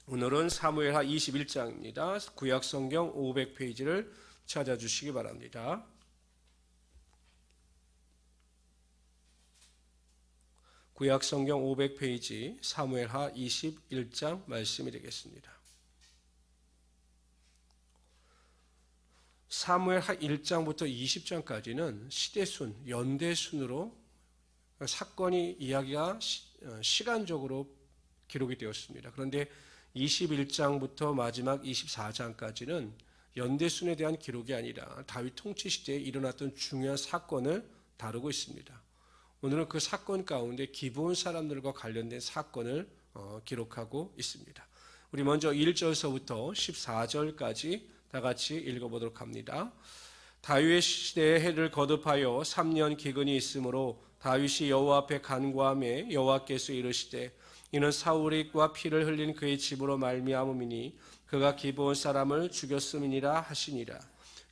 오늘은 사무엘하 21장입니다. 구약성경 500페이지를 찾아주시기 바랍니다. 구약성경 500페이지 사무엘하 21장 말씀이 되겠습니다. 사무엘하 1장부터 20장까지는 시대순, 연대순으로 사건이 이야기가 시간적으로 기록이 되었습니다. 그런데 21장부터 마지막 24장까지는 연대순에 대한 기록이 아니라 다윗 통치 시대에 일어났던 중요한 사건을 다루고 있습니다. 오늘은 그 사건 가운데 기브온 사람들과 관련된 사건을 기록하고 있습니다. 우리 먼저 1절서부터 14절까지 다 같이 읽어보도록 합니다. 다윗의 시대에 해를 거듭하여 3년 기근이 있으므로 다윗이 여호와 앞에 간구하며 여호와께서 이르시되 이는 사울과 피를 흘린 그의 집으로 말미암음이니 그가 기브온 사람을 죽였음이니라 하시니라.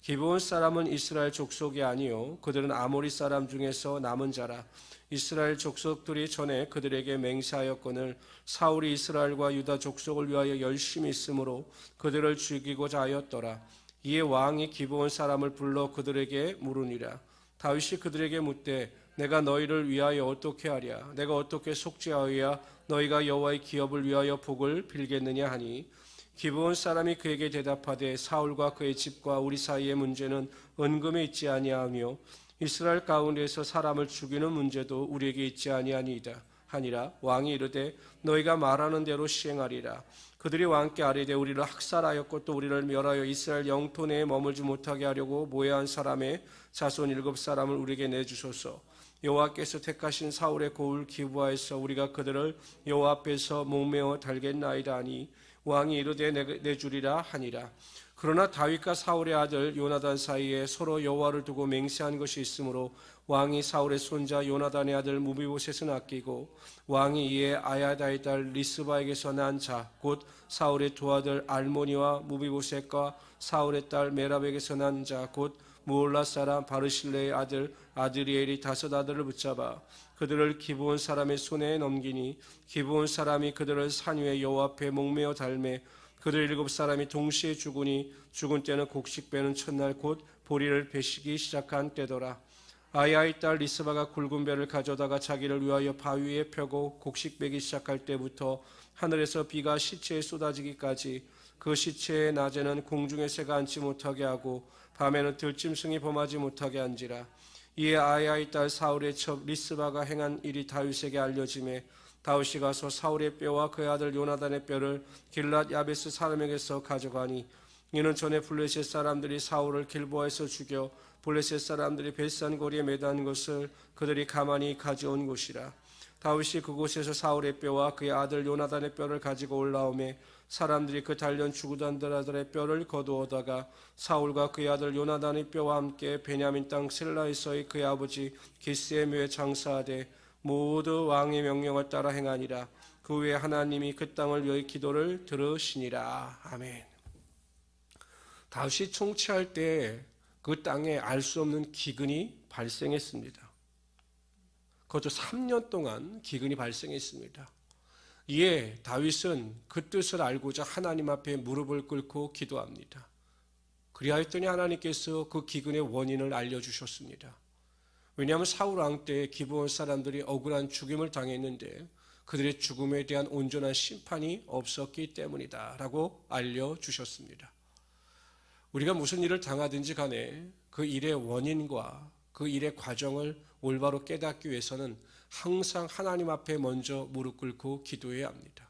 기브온 사람은 이스라엘 족속이 아니요 그들은 아모리 사람 중에서 남은 자라. 이스라엘 족속들이 전에 그들에게 맹세하였거늘 사울이 이스라엘과 유다 족속을 위하여 열심히 있으므로 그들을 죽이고자 하였더라. 이에 왕이 기브온 사람을 불러 그들에게 물으니라. 다윗이 그들에게 묻되 내가 너희를 위하여 어떻게 하랴? 내가 어떻게 속죄하여야 너희가 여호와의 기업을 위하여 복을 빌겠느냐 하니 기브온 사람이 그에게 대답하되 사울과 그의 집과 우리 사이의 문제는 은금에 있지 아니하며 이스라엘 가운데서 사람을 죽이는 문제도 우리에게 있지 아니하니이다 하니라. 왕이 이르되 너희가 말하는 대로 시행하리라. 그들이 왕께 아뢰되 우리를 학살하였고 또 우리를 멸하여 이스라엘 영토 내에 머물지 못하게 하려고 모해한 사람의 자손 7사람을 우리에게 내주소서. 여호와께서 택하신 사울의 고을 기브아에서 우리가 그들을 여호와 앞에서 목매어 달겠나이다 하니 왕이 이르되 내주리라 하니라. 그러나 다윗과 사울의 아들 요나단 사이에 서로 여호와를 두고 맹세한 것이 있으므로 왕이 사울의 손자 요나단의 아들 무비보셋은 아끼고 왕이 이에 아야다의 딸 리스바에게서 난 자 곧 사울의 두 아들 알모니와 무비보셋과 사울의 딸 메랍에게서 난 자 곧 무올라 사람 바르실레의 아들 아드리엘이 5 아들을 붙잡아 그들을 기브온 사람의 손에 넘기니 기브온 사람이 그들을 산 위에 여호와 앞에 목매어 달매 그들 7사람이 동시에 죽으니 죽은 때는 곡식 베는 첫날 곧 보리를 베시기 시작한 때더라. 아야의 딸 리스바가 굵은 배를 가져다가 자기를 위하여 바위에 펴고 곡식 베기 시작할 때부터 하늘에서 비가 시체에 쏟아지기까지 그 시체의 낮에는 공중의 새가 앉지 못하게 하고 밤에는 들짐승이 범하지 못하게 한지라. 이에 아야의 딸 사울의 첩 리스바가 행한 일이 다윗에게 알려지매 다윗이 가서 사울의 뼈와 그의 아들 요나단의 뼈를 길랏 야베스 사람에게서 가져가니 이는 전에 블레셋 사람들이 사울을 길보아에서 죽여 블레셋 사람들이 벳산 고리에 매단 것을 그들이 가만히 가져온 곳이라. 다윗이 그곳에서 사울의 뼈와 그의 아들 요나단의 뼈를 가지고 올라오매 사람들이 그 단련 죽으던 아들의 뼈를 거두어다가 사울과 그의 아들 요나단의 뼈와 함께 베냐민 땅 셀라에서의 그의 아버지 기스의 묘에 장사하되 모두 왕의 명령을 따라 행하니라. 그 후에 하나님이 그 땅을 위하여 기도를 들으시니라. 아멘. 다윗이 통치할 때 그 땅에 알 수 없는 기근이 발생했습니다. 그것도 3년 동안 기근이 발생했습니다. 이에 다윗은 그 뜻을 알고자 하나님 앞에 무릎을 꿇고 기도합니다. 그리하였더니 하나님께서 그 기근의 원인을 알려주셨습니다. 왜냐하면 사울 왕 때 기브온 사람들이 억울한 죽임을 당했는데 그들의 죽음에 대한 온전한 심판이 없었기 때문이다 라고 알려주셨습니다. 우리가 무슨 일을 당하든지 간에 그 일의 원인과 그 일의 과정을 올바로 깨닫기 위해서는 항상 하나님 앞에 먼저 무릎 꿇고 기도해야 합니다.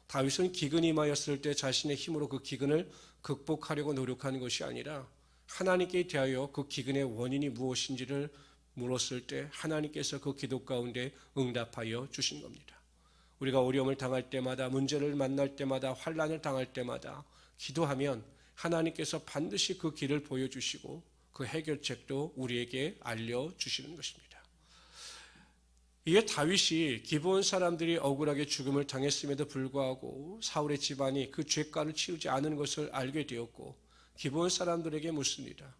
다윗은 기근이 임하였을 때 자신의 힘으로 그 기근을 극복하려고 노력하는 것이 아니라 하나님께 대하여 그 기근의 원인이 무엇인지를 물었을 때 하나님께서 그 기도 가운데 응답하여 주신 겁니다. 우리가 어려움을 당할 때마다 문제를 만날 때마다 환난을 당할 때마다 기도하면 하나님께서 반드시 그 길을 보여주시고 그 해결책도 우리에게 알려주시는 것입니다. 이에 다윗이 기브온 사람들이 억울하게 죽음을 당했음에도 불구하고 사울의 집안이 그 죄가를 치우지 않은 것을 알게 되었고 기브온 사람들에게 묻습니다.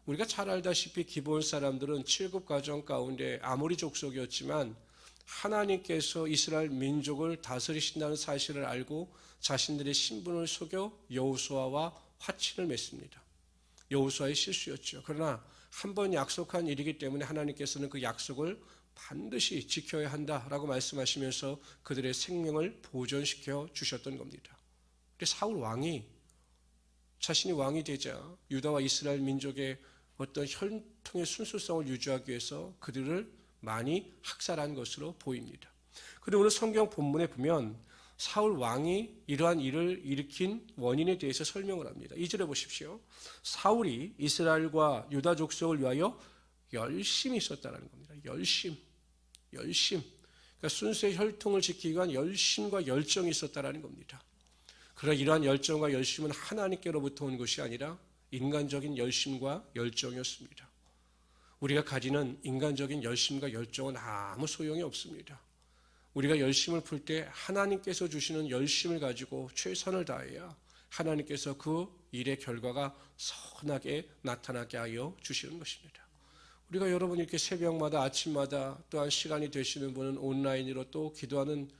우리가 잘 알다시피 기브온 사람들은 7급 가정 가운데 아모리 족속이었지만 하나님께서 이스라엘 민족을 다스리신다는 사실을 알고 자신들의 신분을 속여 여호수아와 화친을 맺습니다. 여호수아의 실수였죠. 그러나 한 번 약속한 일이기 때문에 하나님께서는 그 약속을 반드시 지켜야 한다라고 말씀하시면서 그들의 생명을 보존시켜 주셨던 겁니다. 사울 왕이 자신이 왕이 되자 유다와 이스라엘 민족의 어떤 혈통의 순수성을 유지하기 위해서 그들을 많이 학살한 것으로 보입니다. 그리고 오늘 성경 본문에 보면 사울 왕이 이러한 일을 일으킨 원인에 대해서 설명을 합니다. 2절에 보십시오. 사울이 이스라엘과 유다 족속을 위하여 열심히 있었다는 겁니다. 열심. 그러니까 순수의 혈통을 지키기 위한 열심과 열정이 있었다는 겁니다. 그러나 이러한 열정과 열심은 하나님께로부터 온 것이 아니라 인간적인 열심과 열정이었습니다. 우리가 가지는 인간적인 열심과 열정은 아무 소용이 없습니다. 우리가 열심을 풀 때 하나님께서 주시는 열심을 가지고 최선을 다해야 하나님께서 그 일의 결과가 선하게 나타나게 하여 주시는 것입니다. 우리가 여러분 이렇게 새벽마다 아침마다 또한 시간이 되시는 분은 온라인으로 또 기도하는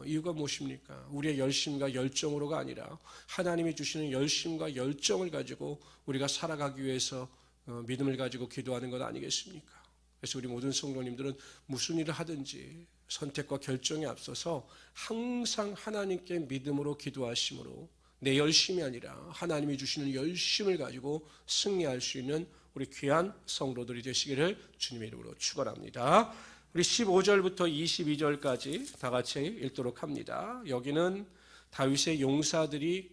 이유가 무엇입니까? 우리의 열심과 열정으로가 아니라 하나님이 주시는 열심과 열정을 가지고 우리가 살아가기 위해서 믿음을 가지고 기도하는 것 아니겠습니까? 그래서 우리 모든 성도님들은 무슨 일을 하든지 선택과 결정에 앞서서 항상 하나님께 믿음으로 기도하심으로 내 열심이 아니라 하나님이 주시는 열심을 가지고 승리할 수 있는 우리 귀한 성도들이 되시기를 주님의 이름으로 축원합니다. 우리 15절부터 22절까지 다 같이 읽도록 합니다. 여기는 다윗의 용사들이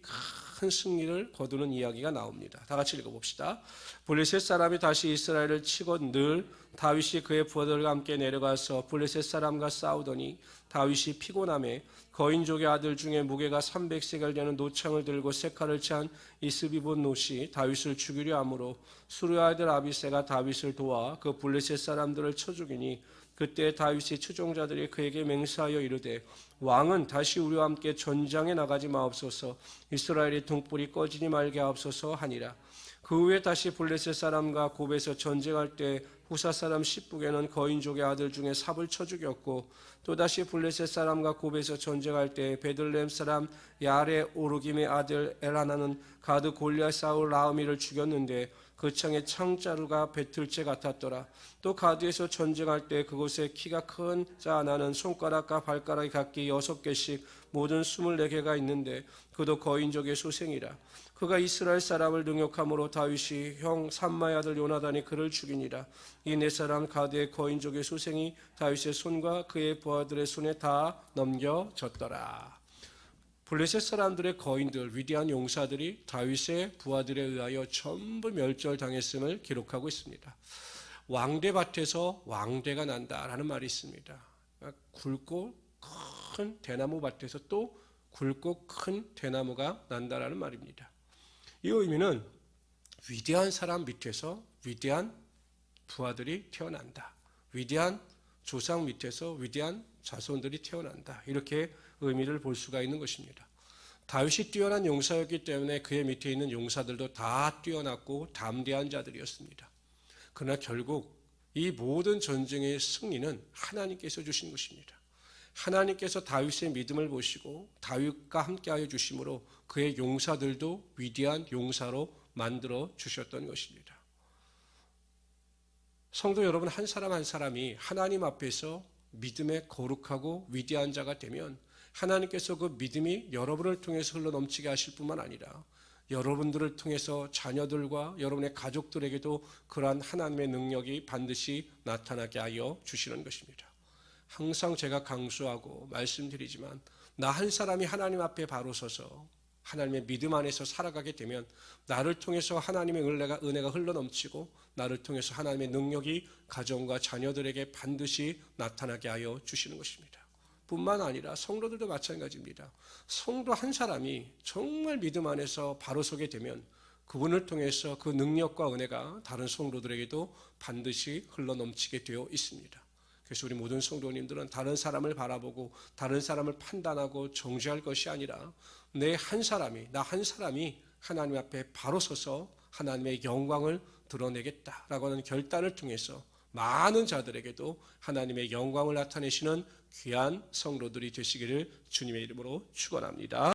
큰 승리를 거두는 이야기가 나옵니다. 다 같이 읽어봅시다. 블레셋 사람이 다시 이스라엘을 치고 늘 다윗이 그의 부하들과 함께 내려가서 블레셋 사람과 싸우더니 다윗이 피곤함에 거인족의 아들 중에 무게가 300세겔 되는 노창을 들고 세칼을 찬 이스비봇 롯이 다윗을 죽이려 하므로 수르의 아들 아비새가 다윗을 도와 그 블레셋 사람들을 쳐 죽이니 그때 다윗의 추종자들이 그에게 맹세하여 이르되 왕은 다시 우리와 함께 전장에 나가지 마옵소서 이스라엘의 등불이 꺼지지 말게 하옵소서 하니라. 그 후에 다시 블레셋 사람과 곱에서 전쟁할 때 후사 사람 십북에는 거인족의 아들 중에 삽을 쳐 죽였고 또다시 블레셋 사람과 곱에서 전쟁할 때 베들레헴 사람 야레 오르김의 아들 엘하나는 가드 골리앗 사울 라우미를 죽였는데 그 창에 창자루가 배틀째 같았더라. 또 가드에서 전쟁할 때 그곳에 키가 큰 자 하나는 손가락과 발가락이 각기 6개씩 모든 24개가 있는데 그도 거인족의 소생이라. 그가 이스라엘 사람을 능욕함으로 다윗이 형 삼마의 아들 요나단이 그를 죽이니라. 이 네 사람 가드의 거인족의 소생이 다윗의 손과 그의 부하들의 손에 다 넘겨졌더라. 블레셋 사람들의 거인들, 위대한 용사들이 다윗의 부하들에 의하여 전부 멸절당했음을 기록하고 있습니다. 왕대밭에서 왕대가 난다라는 말이 있습니다. 굵고 큰 대나무 밭에서 또 굵고 큰 대나무가 난다라는 말입니다. 이 의미는 위대한 사람 밑에서 위대한 부하들이 태어난다. 위대한 조상 밑에서 위대한 자손들이 태어난다. 이렇게 의미를 볼 수가 있는 것입니다. 다윗이 뛰어난 용사였기 때문에 그의 밑에 있는 용사들도 다 뛰어났고 담대한 자들이었습니다. 그러나 결국 이 모든 전쟁의 승리는 하나님께서 주신 것입니다. 하나님께서 다윗의 믿음을 보시고 다윗과 함께하여 주심으로 그의 용사들도 위대한 용사로 만들어 주셨던 것입니다. 성도 여러분, 한 사람 한 사람이 하나님 앞에서 믿음의 거룩하고 위대한 자가 되면 하나님께서 그 믿음이 여러분을 통해서 흘러넘치게 하실 뿐만 아니라 여러분들을 통해서 자녀들과 여러분의 가족들에게도 그러한 하나님의 능력이 반드시 나타나게 하여 주시는 것입니다. 항상 제가 강조하고 말씀드리지만 나 한 사람이 하나님 앞에 바로 서서 하나님의 믿음 안에서 살아가게 되면 나를 통해서 하나님의 은혜가 흘러넘치고 나를 통해서 하나님의 능력이 가정과 자녀들에게 반드시 나타나게 하여 주시는 것입니다. 뿐만 아니라 성도들도 마찬가지입니다. 성도 한 사람이 정말 믿음 안에서 바로 서게 되면 그분을 통해서 그 능력과 은혜가 다른 성도들에게도 반드시 흘러넘치게 되어 있습니다. 그래서 우리 모든 성도님들은 다른 사람을 바라보고 다른 사람을 판단하고 정죄할 것이 아니라 나 한 사람이 하나님 앞에 바로 서서 하나님의 영광을 드러내겠다라고 하는 결단을 통해서 많은 자들에게도 하나님의 영광을 나타내시는 귀한 성도들이 되시기를 주님의 이름으로 축원합니다.